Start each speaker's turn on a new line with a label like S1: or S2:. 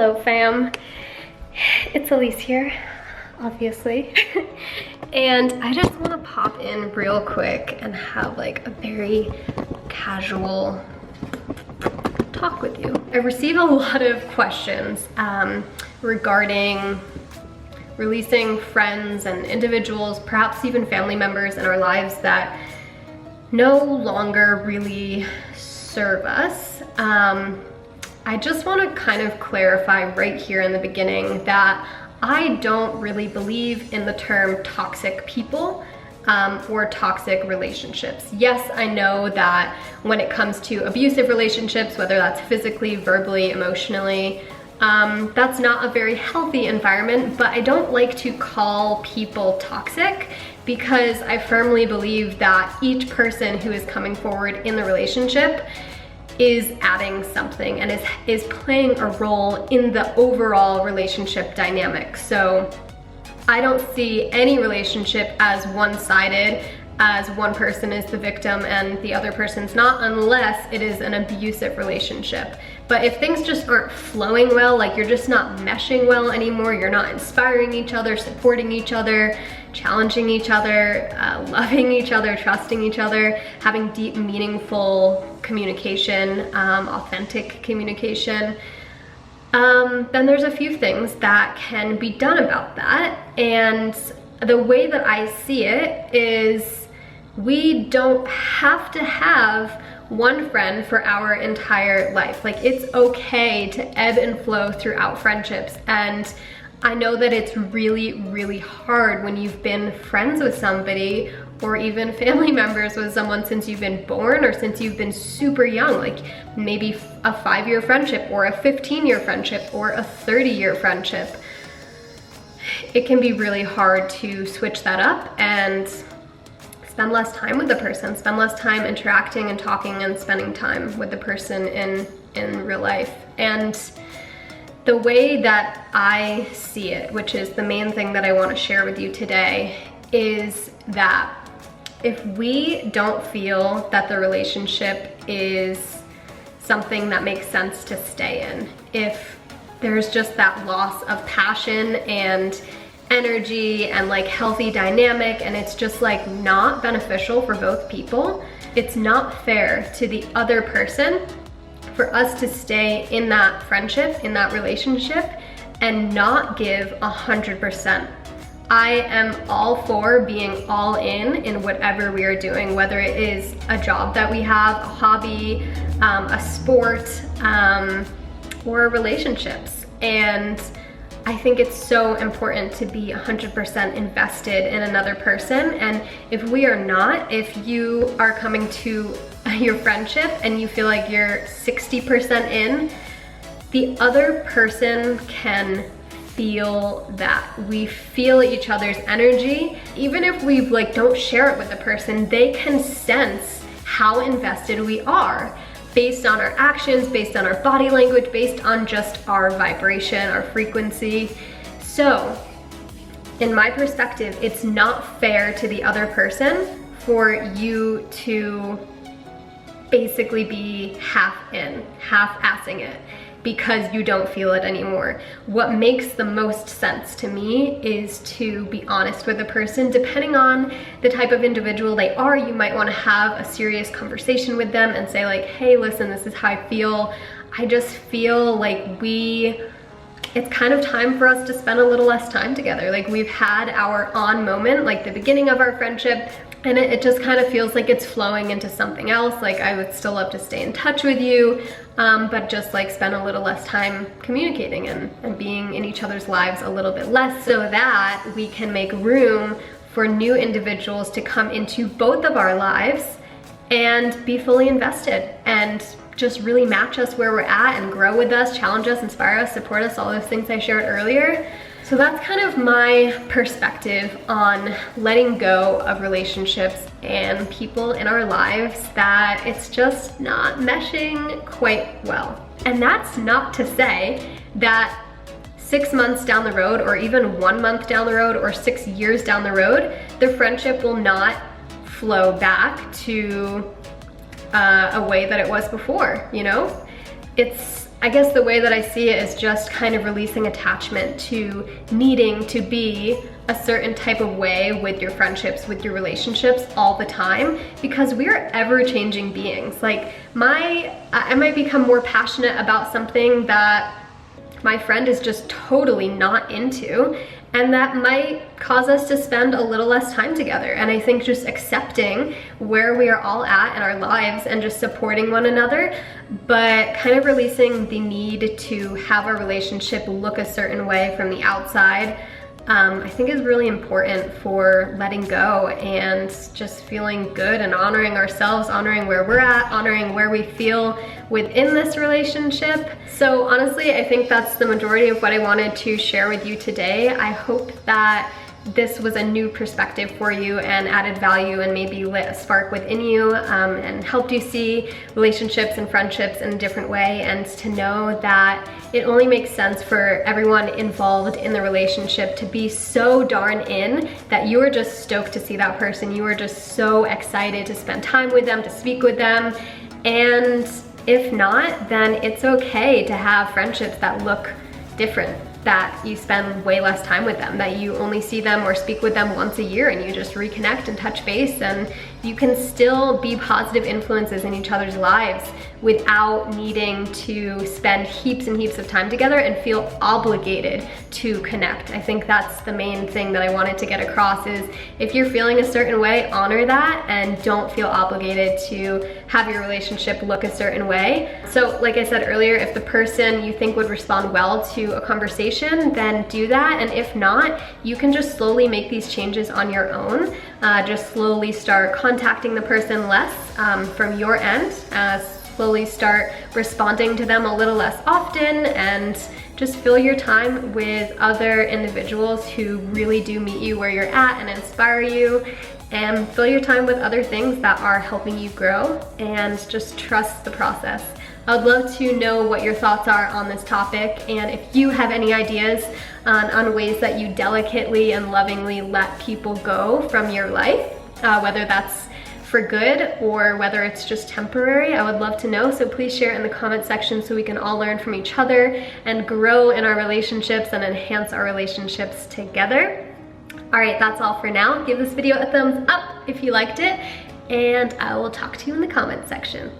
S1: Hello fam, it's Alyse here, obviously. And I just want to pop in real quick and have like a very casual talk with you. I receive a lot of questions regarding releasing friends and individuals, perhaps even family members in our lives that no longer really serve us. I just want to kind of clarify right here in the beginning that I don't really believe in the term toxic people or toxic relationships. Yes, I know that when it comes to abusive relationships, whether that's physically, verbally, emotionally, that's not a very healthy environment, but I don't like to call people toxic because I firmly believe that each person who is coming forward in the relationship is adding something and is playing a role in the overall relationship dynamic. So I don't see any relationship as one-sided, as one person is the victim and the other person's not, unless it is an abusive relationship. But if things just aren't flowing well, like you're just not meshing well anymore, you're not inspiring each other, supporting each other, challenging each other, loving each other, trusting each other, having deep, meaningful communication, authentic communication, then there's a few things that can be done about that. And the way that I see it is we don't have to have one friend for our entire life. Like, it's okay to ebb and flow throughout friendships. And I know that it's really, really hard when you've been friends with somebody or even family members with someone since you've been born or since you've been super young, like maybe a 5-year friendship or a 15-year friendship or a 30-year friendship. It can be really hard to switch that up and spend less time with the person, spend less time interacting and talking and spending time with the person in real life. And the way that I see it, which is the main thing that I want to share with you today, is that if we don't feel that the relationship is something that makes sense to stay in, if there's just that loss of passion and energy and like healthy dynamic and it's just like not beneficial for both people, it's not fair to the other person for us to stay in that friendship, in that relationship, and not give 100%. I am all for being all in whatever we are doing, whether it is a job that we have, a hobby, a sport, or relationships. And I think it's so important to be 100% invested in another person. And if we are not, if you are coming to your friendship and you feel like you're 60% in, the other person can feel that. We feel each other's energy. Even if we like don't share it with the person, they can sense how invested we are based on our actions, based on our body language, based on just our vibration, our frequency. So in my perspective, it's not fair to the other person for you to basically be half-assing it because you don't feel it anymore. What makes the most sense to me is to be honest with the person. Depending on the type of individual they are, you might want to have a serious conversation with them and say like, hey, listen, this is how I feel. I just feel like it's kind of time for us to spend a little less time together. Like, we've had our on moment, like the beginning of our friendship, and it just kind of feels like it's flowing into something else. Like, I would still love to stay in touch with you, but just like spend a little less time communicating and being in each other's lives a little bit less, so that we can make room for new individuals to come into both of our lives and be fully invested and just really match us where we're at and grow with us, challenge us, inspire us, support us, all those things I shared earlier. So that's kind of my perspective on letting go of relationships and people in our lives that it's just not meshing quite well. And that's not to say that 6 months down the road, or even 1 month down the road, or 6 years down the road, the friendship will not flow back to a way that it was before, you know? It's I guess the way that I see it is just kind of releasing attachment to needing to be a certain type of way with your friendships, with your relationships all the time, because we are ever-changing beings. Like I might become more passionate about something that my friend is just totally not into, and that might cause us to spend a little less time together. And I think just accepting where we are all at in our lives and just supporting one another, but kind of releasing the need to have our relationship look a certain way from the outside, I think is really important for letting go and just feeling good and honoring ourselves, honoring where we're at, honoring where we feel within this relationship. So honestly, I think that's the majority of what I wanted to share with you today. I hope that this was a new perspective for you and added value and maybe lit a spark within you, and helped you see relationships and friendships in a different way, and to know that it only makes sense for everyone involved in the relationship to be so darn in that you are just stoked to see that person. You are just so excited to spend time with them, to speak with them. And if not, then it's okay to have friendships that look different, that you spend way less time with them, that you only see them or speak with them once a year and you just reconnect and touch base, and you can still be positive influences in each other's lives without needing to spend heaps and heaps of time together and feel obligated to connect. I think that's the main thing that I wanted to get across is if you're feeling a certain way, honor that and don't feel obligated to have your relationship look a certain way. So like I said earlier, if the person you think would respond well to a conversation, then do that. And if not, you can just slowly make these changes on your own. Just slowly start contacting the person less from your end, slowly start responding to them a little less often, and just fill your time with other individuals who really do meet you where you're at and inspire you, and fill your time with other things that are helping you grow, and just trust the process. I would love to know what your thoughts are on this topic, and if you have any ideas on ways that you delicately and lovingly let people go from your life, whether that's for good or whether it's just temporary, I would love to know. So please share it in the comment section so we can all learn from each other and grow in our relationships and enhance our relationships together. All right, that's all for now. Give this video a thumbs up if you liked it, and I will talk to you in the comment section.